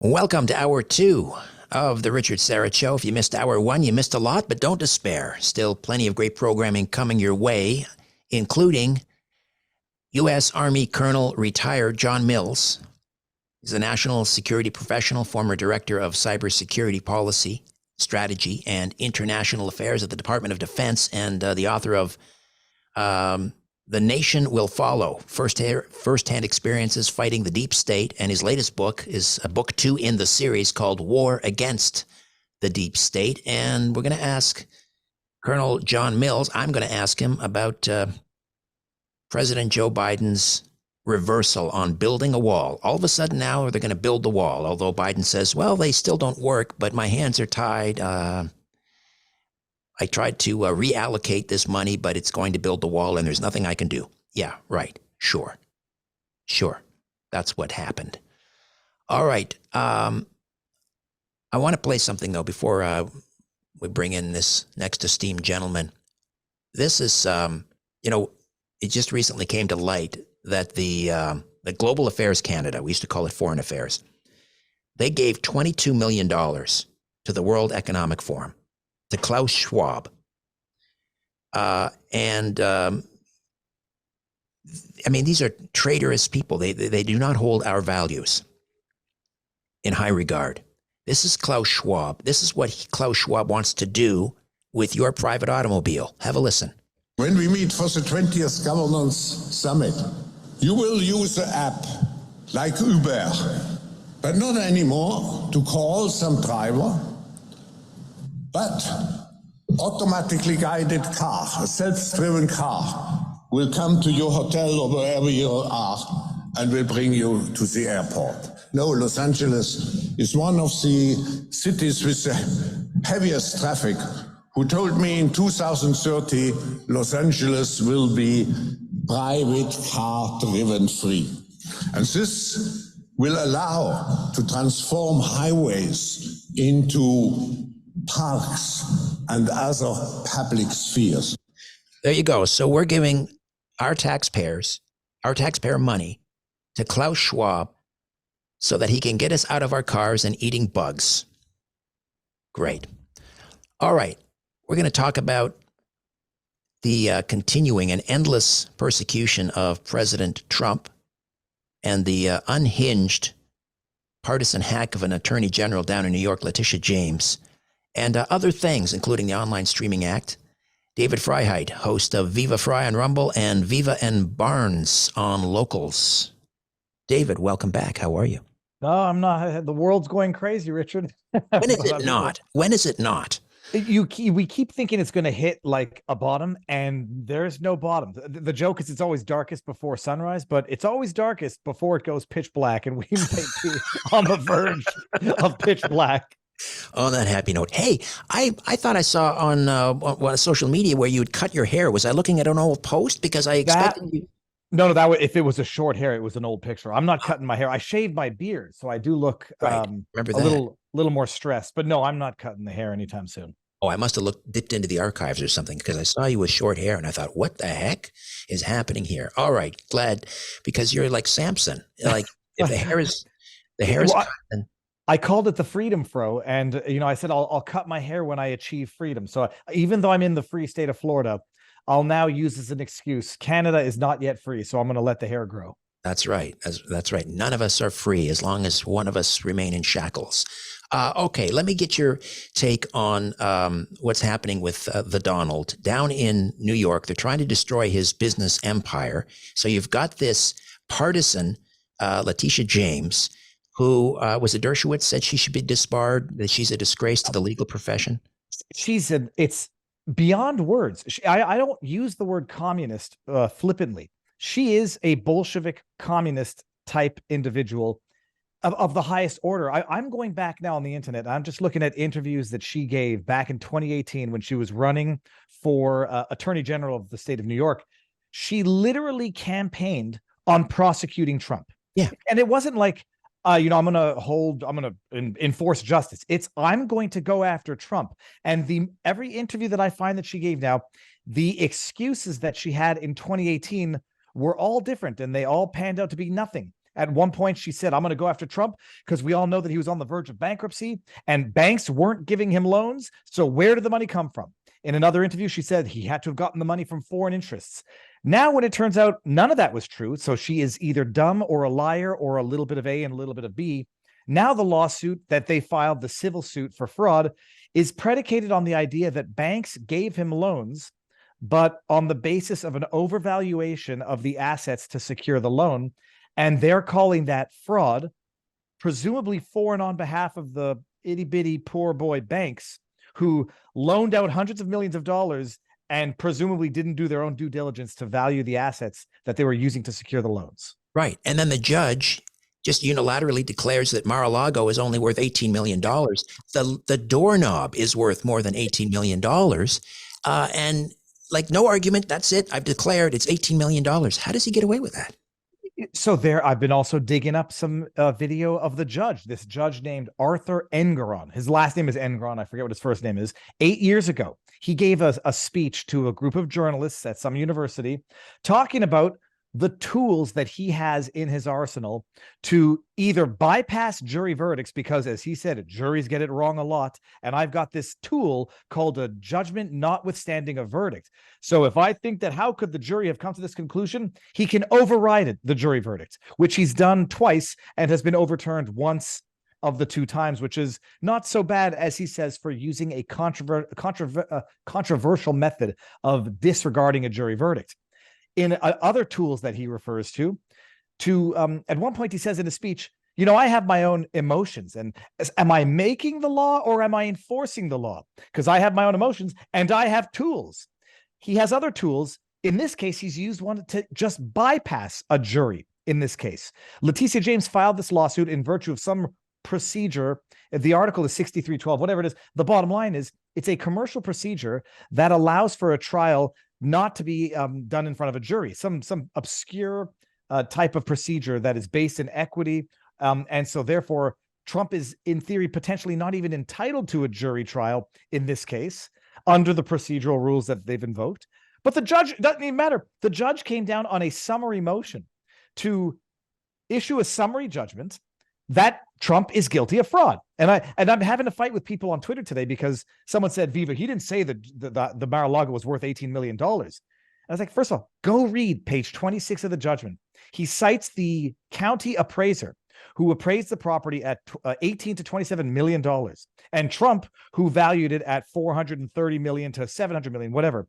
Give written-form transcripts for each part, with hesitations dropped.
Welcome to Hour 2 of the Richard Syrett Show. If you missed Hour 1, you missed a lot, but don't despair. Still plenty of great programming coming your way, including U.S. Army Colonel retired John Mills. He's a national security professional, former director of cybersecurity policy, strategy, and international affairs at the Department of Defense, and the author of The Nation Will Follow, First-Hand Experiences Fighting the Deep State. And his latest book is book 2 in the series called War Against the Deep State. And we're going to ask Colonel John Mills, I'm going to ask him about President Joe Biden's reversal on building a wall. All of a sudden now they're going to build the wall, although Biden says, well, they still don't work, but my hands are tied. I tried to reallocate this money, but it's going to build the wall and there's nothing I can do. Yeah, right. Sure. That's what happened. All right. I want to play something, though, before we bring in this next esteemed gentleman. This is, it just recently came to light that the Global Affairs Canada, we used to call it Foreign Affairs, they gave $22 million to the World Economic Forum, to Klaus Schwab. These are traitorous people. They do not hold our values in high regard. This is Klaus Schwab. This is what Klaus Schwab wants to do with your private automobile. Have a listen. When we meet for the 20th Governance Summit, you will use an app like Uber, but not anymore to call some driver, but automatically guided car, a self-driven car, will come to your hotel or wherever you are and will bring you to the airport. No, Los Angeles is one of the cities with the heaviest traffic, who told me in 2030, Los Angeles will be private car-driven free. And this will allow to transform highways into parks and other public spheres. There you go. So we're giving our taxpayer money to Klaus Schwab so that he can get us out of our cars and eating bugs. Great. All right. We're going to talk about the continuing and endless persecution of President Trump and the unhinged partisan hack of an attorney general down in New York, Letitia James, and other things, including the Online Streaming Act. David Freiheit, host of Viva Frie on Rumble and Viva and Barnes on Locals. David, welcome back. How are you? No, I'm not. The world's going crazy, Richard. When is it not? When is it not? We keep thinking it's going to hit like a bottom, and there's no bottom. The joke is it's always darkest before sunrise, but it's always darkest before it goes pitch black, and we might be on the verge of pitch black. On that happy note, hey, I thought I saw on social media where you would cut your hair. Was I looking at an old post? Because I expected you. No, if it was a short hair, it was an old picture. I'm not cutting my hair. I shaved my beard, so I do look Remember a little more stressed. But no, I'm not cutting the hair anytime soon. Oh, I must have dipped into the archives or something, because I saw you with short hair and I thought, what the heck is happening here? All right, glad, because you're like Samson. Like if the hair is cut, then... I called it the freedom fro, and I said I'll cut my hair when I achieve freedom. So even though I'm in the free state of Florida, I'll now use as an excuse Canada is not yet free, so I'm going to let the hair grow. That's right. That's right. None of us are free as long as one of us remain in shackles. Okay, let me get your take on what's happening with the Donald down in New York. They're trying to destroy his business empire. So you've got this partisan Letitia James, who was it Dershowitz said she should be disbarred, that she's a disgrace to the legal profession? It's beyond words. I don't use the word communist flippantly. She is a Bolshevik communist type individual of the highest order. I'm going back now on the internet. I'm just looking at interviews that she gave back in 2018 when she was running for Attorney General of the state of New York. She literally campaigned on prosecuting Trump. Yeah. And it wasn't like, I'm going to enforce justice. I'm going to go after Trump. And every interview that I find that she gave now, the excuses that she had in 2018 were all different, and they all panned out to be nothing. At one point, she said, I'm going to go after Trump because we all know that he was on the verge of bankruptcy and banks weren't giving him loans. So where did the money come from? In another interview, she said he had to have gotten the money from foreign interests. Now, when it turns out none of that was true, so she is either dumb or a liar or a little bit of A and a little bit of B. Now the lawsuit that they filed, the civil suit for fraud, is predicated on the idea that banks gave him loans, but on the basis of an overvaluation of the assets to secure the loan. And they're calling that fraud, presumably for and on behalf of the itty bitty poor boy banks who loaned out hundreds of millions of dollars and presumably didn't do their own due diligence to value the assets that they were using to secure the loans. Right. And then the judge just unilaterally declares that Mar-a-Lago is only worth $18 million. The doorknob is worth more than $18 million. And like, no argument. That's it. I've declared it's $18 million. How does he get away with that? So there, I've been also digging up some video of the judge, this judge named Arthur Engeron. His last name is Engeron. I forget what his first name is. 8 years ago, he gave a speech to a group of journalists at some university talking about the tools that he has in his arsenal to either bypass jury verdicts, because as he said, juries get it wrong a lot. And I've got this tool called a judgment notwithstanding a verdict. So if I think that how could the jury have come to this conclusion, he can override it, the jury verdict, which he's done twice and has been overturned once of the 2 times, which is not so bad, as he says, for using a controversial method of disregarding a jury verdict. In other tools that he refers to at one point he says in a speech, you know, I have my own emotions, and am I making the law or am I enforcing the law? Because I have my own emotions and I have tools. He has other tools. In this case, he's used one to just bypass a jury. In this case, Leticia James filed this lawsuit in virtue of some procedure. The article is 6312, whatever it is. The bottom line is it's a commercial procedure that allows for a trial not to be done in front of a jury, some obscure type of procedure that is based in equity. And so therefore, Trump is in theory potentially not even entitled to a jury trial in this case under the procedural rules that they've invoked. But the judge, doesn't even matter. The judge came down on a summary motion to issue a summary judgment that Trump is guilty of fraud. And I'm having a fight with people on Twitter today because someone said, Viva, he didn't say that the Mar-a-Lago was worth $18 million. I was like, first of all, go read page 26 of the judgment. He cites the county appraiser who appraised the property at $18 to $27 million, and Trump, who valued it at $430 million to $700 million, whatever.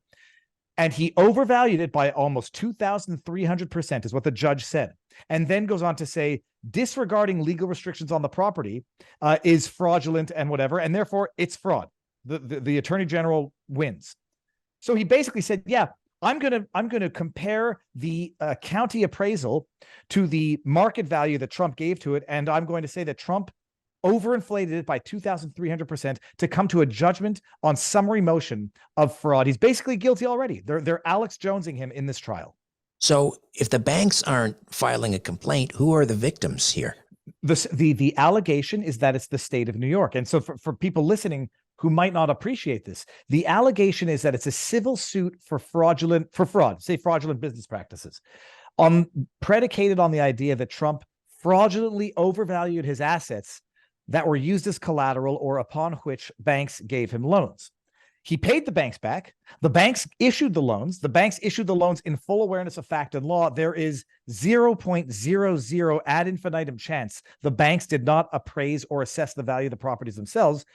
And he overvalued it by almost 2,300% is what the judge said. And then goes on to say, disregarding legal restrictions on the property is fraudulent and whatever, and therefore it's fraud. The attorney general wins. So he basically said, yeah, I'm gonna compare the county appraisal to the market value that Trump gave to it, and I'm going to say that Trump overinflated it by 2,300% to come to a judgment on summary motion of fraud. He's basically guilty already. They're Alex Jonesing him in this trial. So if the banks aren't filing a complaint, who are the victims here? The allegation is that it's the state of New York. And so for people listening who might not appreciate this, the allegation is that it's a civil suit for fraud, say fraudulent business practices, predicated on the idea that Trump fraudulently overvalued his assets that were used as collateral or upon which banks gave him loans. He paid the banks back. The banks issued the loans. The banks issued the loans in full awareness of fact and law. There is 0.00 ad infinitum chance the banks did not appraise or assess the value of the properties themselves.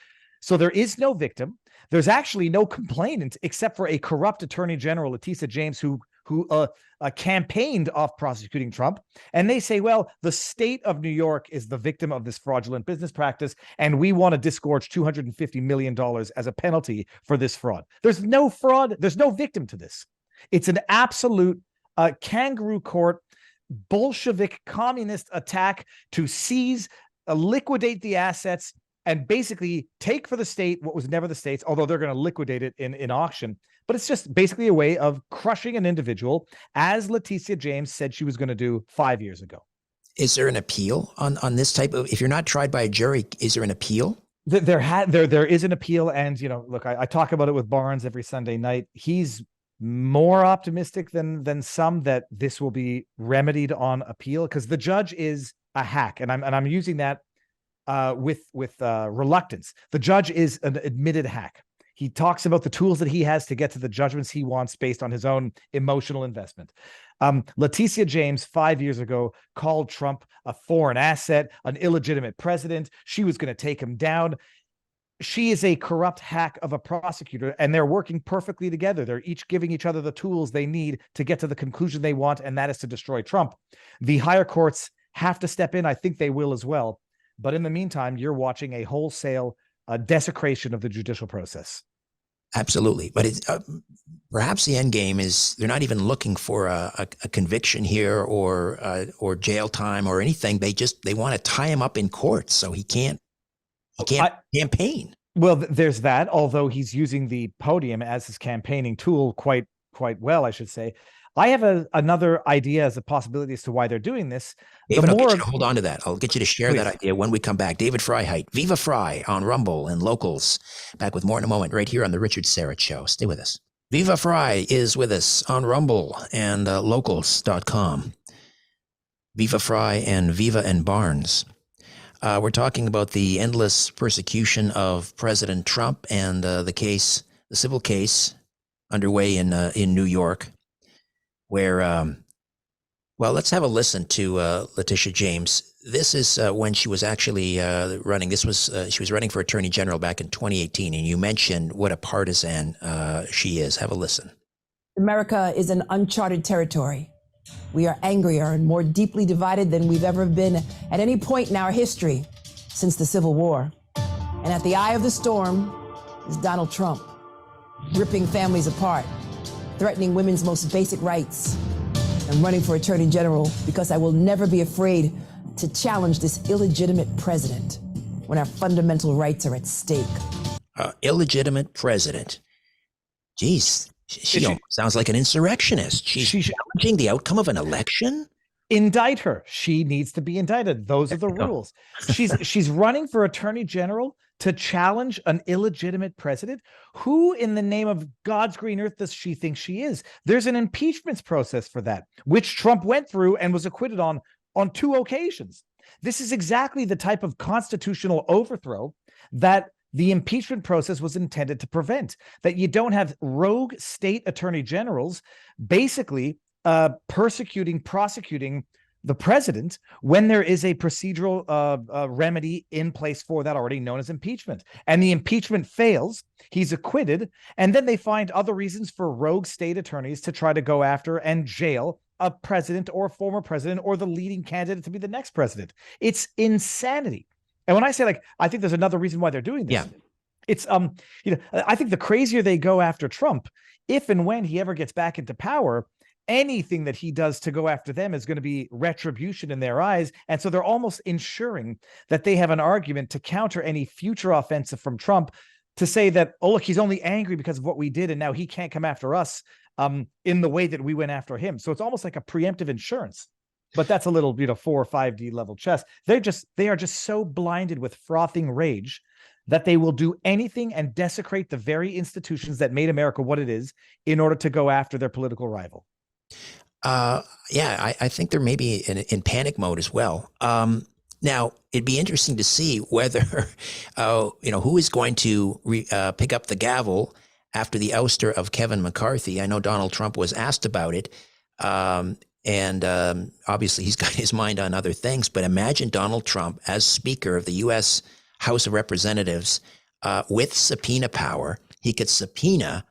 So there is no victim. There's actually no complainant except for a corrupt attorney general, Leticia James, who campaigned off prosecuting Trump. And they say, well, the state of New York is the victim of this fraudulent business practice, and we want to disgorge $250 million as a penalty for this fraud. There's no fraud. There's no victim to this. It's an absolute kangaroo court, Bolshevik communist attack to seize, liquidate the assets, and basically take for the state what was never the state's, although they're going to liquidate it in auction. But it's just basically a way of crushing an individual, as Leticia James said she was going to do 5 years ago. Is there an appeal on this type of, if you're not tried by a jury, is there an appeal? There is an appeal. And, you know, look, I talk about it with Barnes every Sunday night. He's more optimistic than some that this will be remedied on appeal, because the judge is a hack, and I'm using that with reluctance. The judge is an admitted hack. He talks about the tools that he has to get to the judgments he wants based on his own emotional investment. Leticia James 5 years ago called Trump a foreign asset, an illegitimate president. She was going to take him down. She is a corrupt hack of a prosecutor, and they're working perfectly together. They're each giving each other the tools they need to get to the conclusion they want, and that is to destroy Trump. The higher courts have to step in. I think they will as well. But in the meantime, you're watching a wholesale desecration of the judicial process. Absolutely. But it's, perhaps the end game is they're not even looking for a conviction here or jail time or anything. They want to tie him up in court so he can't campaign. Well, there's that, although he's using the podium as his campaigning tool quite well, I should say. I have another idea as a possibility as to why they're doing this. David, I'll get you to hold on to that. I'll get you to share Please. that idea when we come back. David Frie, Viva Frie on Rumble and Locals. Back with more in a moment right here on The Richard Syrett Show. Stay with us. Viva Frie is with us on Rumble and locals.com. Viva Frie and Viva and Barnes. We're talking about the endless persecution of President Trump and the civil case underway in New York, where, well, let's have a listen to Leticia James. This is when she was actually running. She was running for Attorney General back in 2018, and you mentioned what a partisan she is. Have a listen. America is an uncharted territory. We are angrier and more deeply divided than we've ever been at any point in our history since the Civil War. And at the eye of the storm is Donald Trump, ripping families apart, threatening women's most basic rights. I'm running for Attorney General because I will never be afraid to challenge this illegitimate president when our fundamental rights are at stake. Illegitimate president. Jeez. She sounds like an insurrectionist. She's challenging the outcome of an election. Indict her. She needs to be indicted. Those are the rules. She's running for Attorney General to challenge an illegitimate president. Who in the name of God's green earth does she think she is? There's an impeachment process for that, which Trump went through and was acquitted on 2 occasions. This is exactly the type of constitutional overthrow that the impeachment process was intended to prevent, that you don't have rogue state attorney generals basically prosecuting the president when there is a procedural remedy in place for that already known as impeachment. And the impeachment fails, he's acquitted, and then they find other reasons for rogue state attorneys to try to go after and jail a president or a former president or the leading candidate to be the next president. It's insanity. And when I say, I think there's another reason why they're doing this. Yeah. It's, I think the crazier they go after Trump, if and when he ever gets back into power, anything that he does to go after them is going to be retribution in their eyes. And so they're almost ensuring that they have an argument to counter any future offensive from Trump, to say that, oh, look, he's only angry because of what we did, and now he can't come after us in the way that we went after him. So it's almost like a preemptive insurance. But that's a little, 4 or 5D level chess. They are just so blinded with frothing rage that they will do anything and desecrate the very institutions that made America what it is in order to go after their political rival. Yeah, I think they're maybe in panic mode as well. Now, it'd be interesting to see whether, who is going to pick up the gavel after the ouster of Kevin McCarthy. I know Donald Trump was asked about it. And obviously he's got his mind on other things, but imagine Donald Trump as Speaker of the U.S. House of Representatives with subpoena power. He could subpoena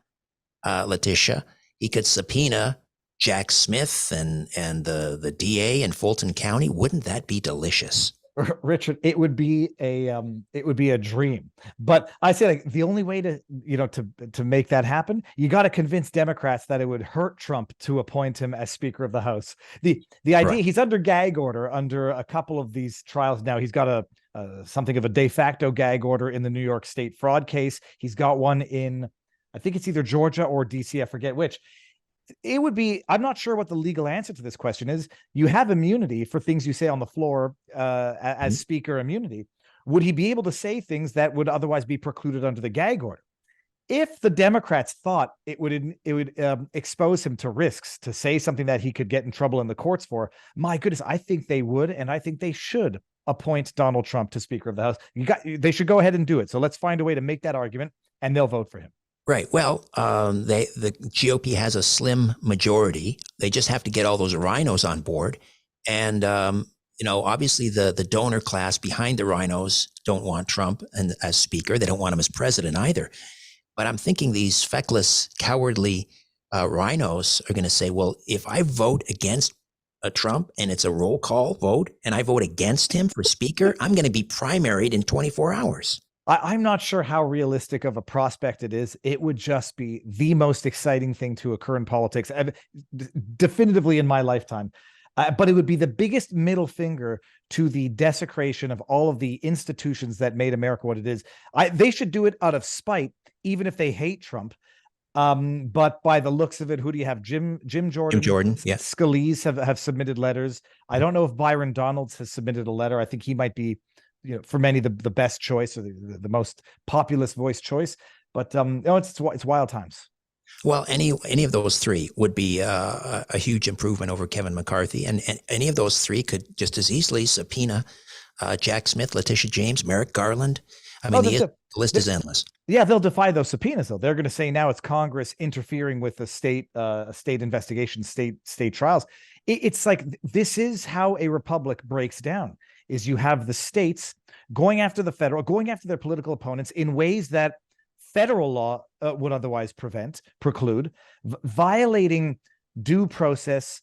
Leticia. He could subpoena Jack Smith and the DA in Fulton County. Wouldn't that be delicious? Richard, it would be a dream. But I say, the only way to make that happen, you got to convince Democrats that it would hurt Trump to appoint him as Speaker of the House. The idea, right. He's under gag order under a couple of these trials now. He's got something of a de facto gag order in the New York State fraud case. He's got one in, I think it's either Georgia or DC, I forget which. It would be, I'm not sure what the legal answer to this question is. You have immunity for things you say on the floor as Speaker immunity. Would he be able to say things that would otherwise be precluded under the gag order? if the Democrats thought it would expose him to risks to say something that he could get in trouble in the courts for, my goodness, I think they would, and I think they should appoint Donald Trump to Speaker of the House. They should go ahead and do it. So let's find a way to make that argument, and they'll vote for him. Right. Well, the GOP has a slim majority. They just have to get all those rhinos on board. And, obviously the donor class behind the rhinos don't want Trump as speaker. They don't want him as president either. But I'm thinking these feckless, cowardly rhinos are going to say, well, if I vote against Trump and it's a roll call vote and I vote against him for speaker, I'm going to be primaried in 24 hours. I'm not sure how realistic of a prospect it is. It would just be the most exciting thing to occur in politics, definitively in my lifetime. But it would be the biggest middle finger to the desecration of all of the institutions that made America what it is. They should do it out of spite, even if they hate Trump. But by the looks of it, who do you have? Jim Jordan, yeah. Scalise have submitted letters. I don't know if Byron Donalds has submitted a letter. I think he might be, for many, the best choice or the most populist voice choice. But it's wild times. Well, any of those three would be a huge improvement over Kevin McCarthy, and any of those three could just as easily subpoena Jack Smith, Letitia James, Merrick Garland. I mean, the list is endless. Yeah, they'll defy those subpoenas, though. They're going to say now it's Congress interfering with the state investigation, state trials. It's like, this is how a republic breaks down. Is you have the states going after the federal, going after their political opponents in ways that federal law would otherwise preclude, violating due process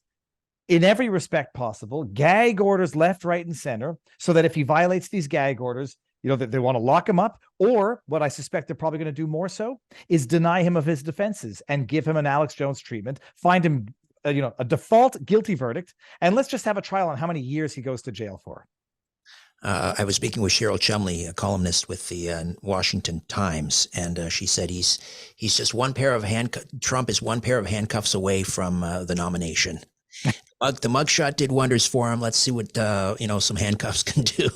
in every respect possible, gag orders left, right, and center, so that if he violates these gag orders, that they want to lock him up, or what I suspect they're probably going to do more so is deny him of his defenses and give him an Alex Jones treatment, find him, a default guilty verdict, and let's just have a trial on how many years he goes to jail for. I was speaking with Cheryl Chumley, a columnist with the Washington Times, and she said he's just one pair of Trump is one pair of handcuffs away from the nomination. The mugshot did wonders for him. Let's see what some handcuffs can do.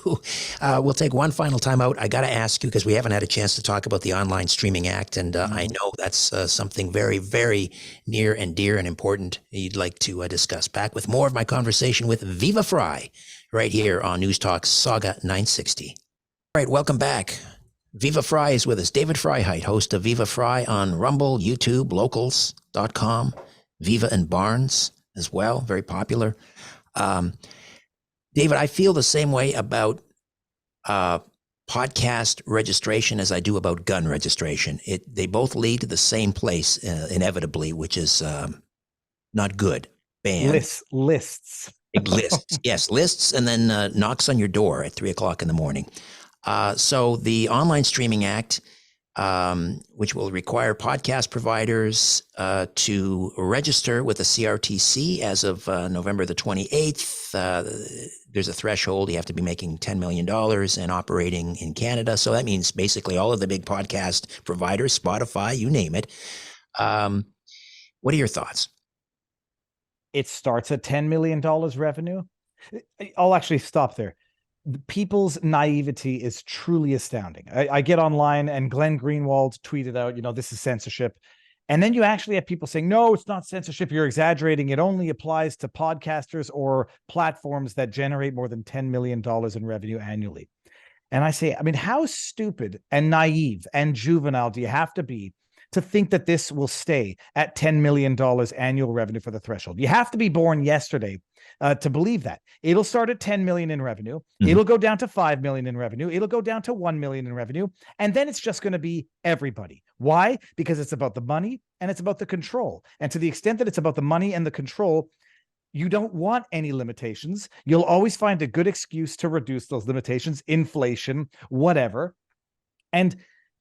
We'll take one final time out. I got to ask you, because we haven't had a chance to talk about the Online Streaming Act, and I know that's something very, very near and dear and important you'd like to discuss. Back with more of my conversation with Viva Frie, right here on News Talk Saga 960. All right, welcome back. Viva Frie is with us. David Freiheit, host of Viva Frie on Rumble, YouTube, Locals.com, Viva and Barnes as well, very popular. David, I feel the same way about podcast registration as I do about gun registration. They both lead to the same place inevitably, which is not good. Ban. Lists. Lists, yes, lists, and then knocks on your door at 3:00 in the morning. So the Online Streaming Act, which will require podcast providers to register with the CRTC as of November the 28th. There's a threshold. You have to be making $10 million and operating in Canada. So that means basically all of the big podcast providers, Spotify, you name it. What are your thoughts? It starts at $10 million revenue. I'll actually stop there. People's naivety is truly astounding. I get online and Glenn Greenwald tweeted out, this is censorship. And then you actually have people saying, no, it's not censorship. You're exaggerating. It only applies to podcasters or platforms that generate more than $10 million in revenue annually. And I say, how stupid and naive and juvenile do you have to be to think that this will stay at $10 million annual revenue for the threshold? You have to be born yesterday to believe that. It'll start at 10 million in revenue. Mm-hmm. It'll go down to 5 million in revenue. It'll go down to 1 million in revenue. And then it's just going to be everybody. Why? Because it's about the money and it's about the control. And to the extent that it's about the money and the control, you don't want any limitations. You'll always find a good excuse to reduce those limitations, inflation, whatever. And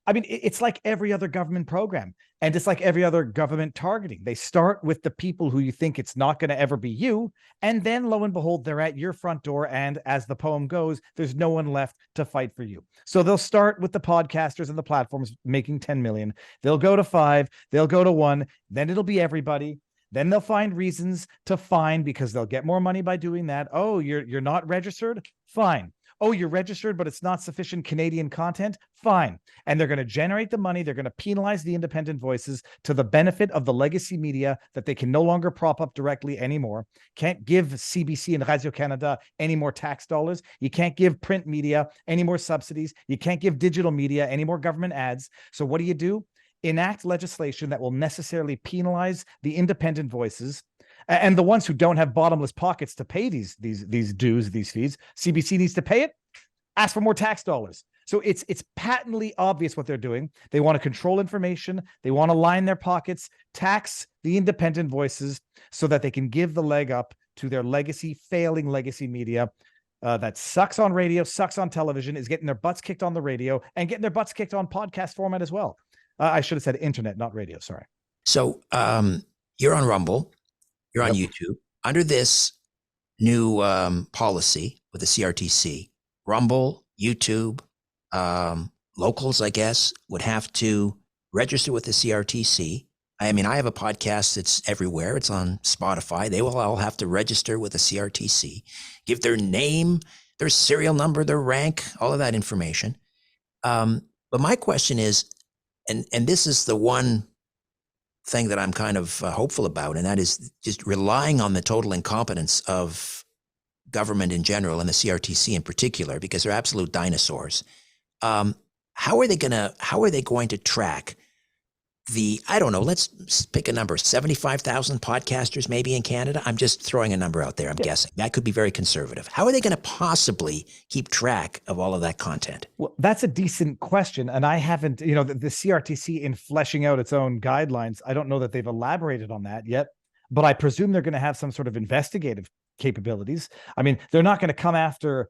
it's like every other government program, and it's like every other government targeting. They start with the people who you think it's not going to ever be you, and then lo and behold, they're at your front door, and as the poem goes, there's no one left to fight for you. So they'll start with the podcasters and the platforms making 10 million. They'll go to 5, they'll go to 1, then it'll be everybody. Then they'll find reasons to fine because they'll get more money by doing that. Oh, you're not registered? Fine. Oh, you're registered, but it's not sufficient Canadian content? Fine. And they're going to generate the money. They're going to penalize the independent voices to the benefit of the legacy media that they can no longer prop up directly anymore. Can't give CBC and Radio-Canada any more tax dollars. You can't give print media any more subsidies. You can't give digital media any more government ads. So what do? Enact legislation that will necessarily penalize the independent voices and the ones who don't have bottomless pockets to pay these dues, these fees. CBC needs to pay it. Ask for more tax dollars. So it's patently obvious what they're doing. They want to control information. They want to line their pockets, tax the independent voices so that they can give the leg up to their failing legacy media that sucks on radio, sucks on television, is getting their butts kicked on the radio and getting their butts kicked on podcast format as well. I should have said internet, not radio. Sorry. So you're on Rumble. You're on YouTube. Under this new policy with the CRTC, Rumble, YouTube, locals, I guess, would have to register with the CRTC. I mean, I have a podcast that's everywhere. It's on Spotify. They will all have to register with the CRTC, give their name, their serial number, their rank, all of that information. But my question is, and this is the one thing that I'm kind of hopeful about, and that is just relying on the total incompetence of government in general and the CRTC in particular, because they're absolute dinosaurs. How are they going to track I don't know, let's pick a number, 75,000 podcasters maybe in Canada? I'm just throwing a number out there. I'm guessing. That could be very conservative. How are they going to possibly keep track of all of that content? Well, that's a decent question. And I haven't, the CRTC in fleshing out its own guidelines, I don't know that they've elaborated on that yet, but I presume they're going to have some sort of investigative capabilities. I mean, they're not going to come after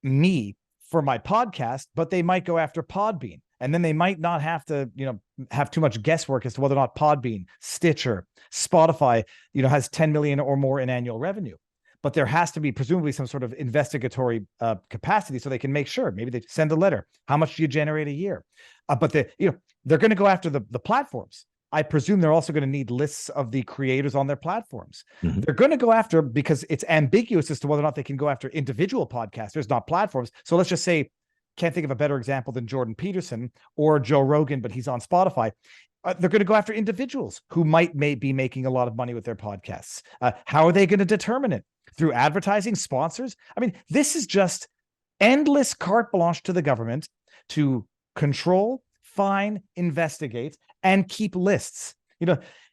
me for my podcast, but they might go after Podbean. And then they might not have to, have too much guesswork as to whether or not Podbean, Stitcher, Spotify, has 10 million or more in annual revenue. But there has to be presumably some sort of investigatory capacity so they can make sure. Maybe they send a letter. How much do you generate a year? But they're going to go after the platforms. I presume they're also going to need lists of the creators on their platforms. Mm-hmm. They're going to go after, because it's ambiguous as to whether or not they can go after individual podcasters, not platforms. So let's just say, can't think of a better example than Jordan Peterson or Joe Rogan, but he's on Spotify. They're going to go after individuals who might be making a lot of money with their podcasts. How are they going to determine it? Through advertising, sponsors? I mean, this is just endless carte blanche to the government to control, fine, investigate, and keep lists.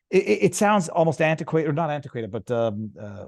It sounds almost antiquated, or not antiquated, but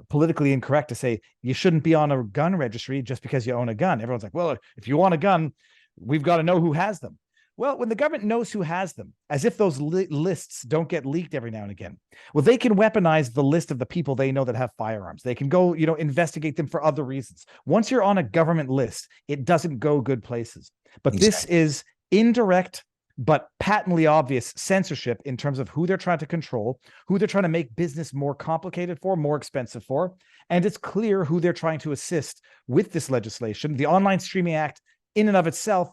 politically incorrect to say you shouldn't be on a gun registry just because you own a gun. Everyone's like, well, if you want a gun, we've got to know who has them. Well, when the government knows who has them, as if those lists don't get leaked every now and again, well, they can weaponize the list of the people they know that have firearms. They can go, investigate them for other reasons. Once you're on a government list, it doesn't go good places. But exactly. This is indirect but patently obvious censorship in terms of who they're trying to control, who they're trying to make business more complicated for, more expensive for. And it's clear who they're trying to assist with this legislation. The Online Streaming Act in and of itself,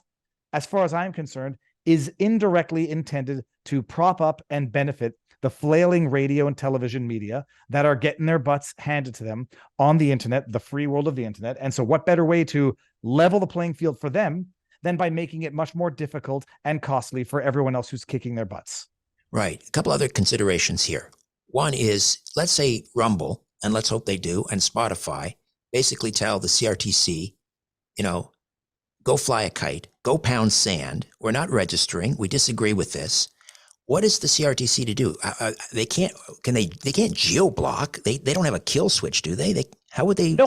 as far as I'm concerned, is indirectly intended to prop up and benefit the flailing radio and television media that are getting their butts handed to them on the internet, the free world of the internet. And so what better way to level the playing field for them than by making it much more difficult and costly for everyone else who's kicking their butts? Right. A couple other considerations here. One is, let's say Rumble, and let's hope they do, and Spotify basically tell the CRTC, go fly a kite, go pound sand. We're not registering. We disagree with this. What is the CRTC to do? They can't geo-block. They don't have a kill switch, do they? How would they? No,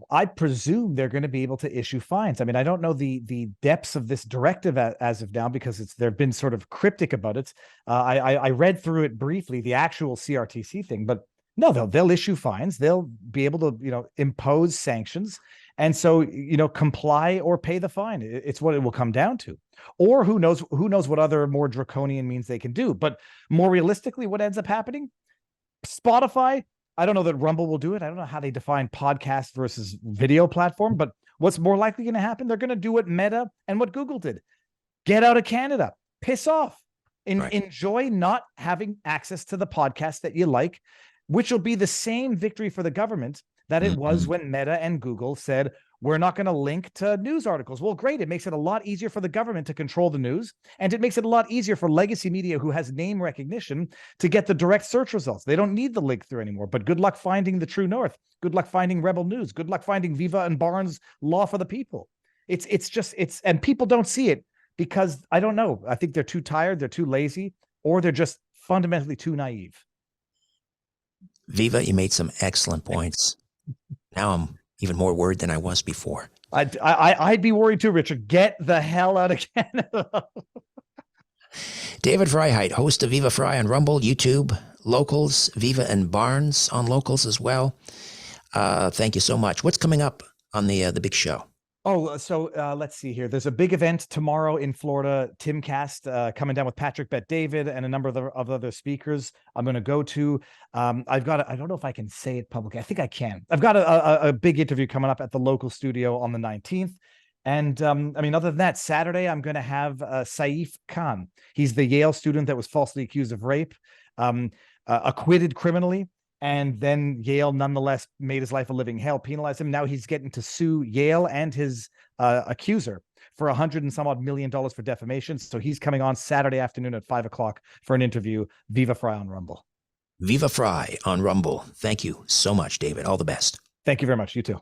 I presume they're going to be able to issue fines. I mean, I don't know the depths of this directive as of now, because they've been sort of cryptic about it. I read through it briefly, the actual CRTC thing, but no, they'll issue fines. They'll be able to impose sanctions. And so, comply or pay the fine. It's what it will come down to. Or who knows what other more draconian means they can do. But more realistically, what ends up happening? Spotify, I don't know that Rumble will do it. I don't know how they define podcast versus video platform, but what's more likely going to happen? They're going to do what Meta and what Google did. Get out of Canada. Piss off. Right. Enjoy not having access to the podcast that you like, which will be the same victory for the government that it was when Meta and Google said, we're not going to link to news articles. Well, great. It makes it a lot easier for the government to control the news. And it makes it a lot easier for legacy media who has name recognition to get the direct search results. They don't need the link through anymore. But good luck finding the True North. Good luck finding Rebel News. Good luck finding Viva and Barnes' Law for the People. And people don't see it because, I don't know, I think they're too tired, they're too lazy, or they're just fundamentally too naive. Viva, you made some excellent points. Now I'm even more worried than I was before. I'd be worried too, Richard. Get the hell out of Canada. David Freiheit, host of Viva Frie on Rumble, YouTube, Locals, Viva and Barnes on Locals as well. Thank you so much. What's coming up on the big show? So let's see here. There's a big event tomorrow in Florida, Timcast, coming down with Patrick Bet-David and a number of other speakers I'm going to go to. I don't know if I can say it publicly. I think I can. I've got a big interview coming up at the local studio on the 19th. And other than that, Saturday, I'm going to have Saif Khan. He's the Yale student that was falsely accused of rape, acquitted criminally. And then Yale nonetheless made his life a living hell, penalized him. Now he's getting to sue Yale and his accuser for $100 and some odd million for defamation. So he's coming on Saturday afternoon at 5:00 for an interview. Viva Frie on Rumble. Viva Frie on Rumble. Thank you so much, David. All the best. Thank you very much. You too.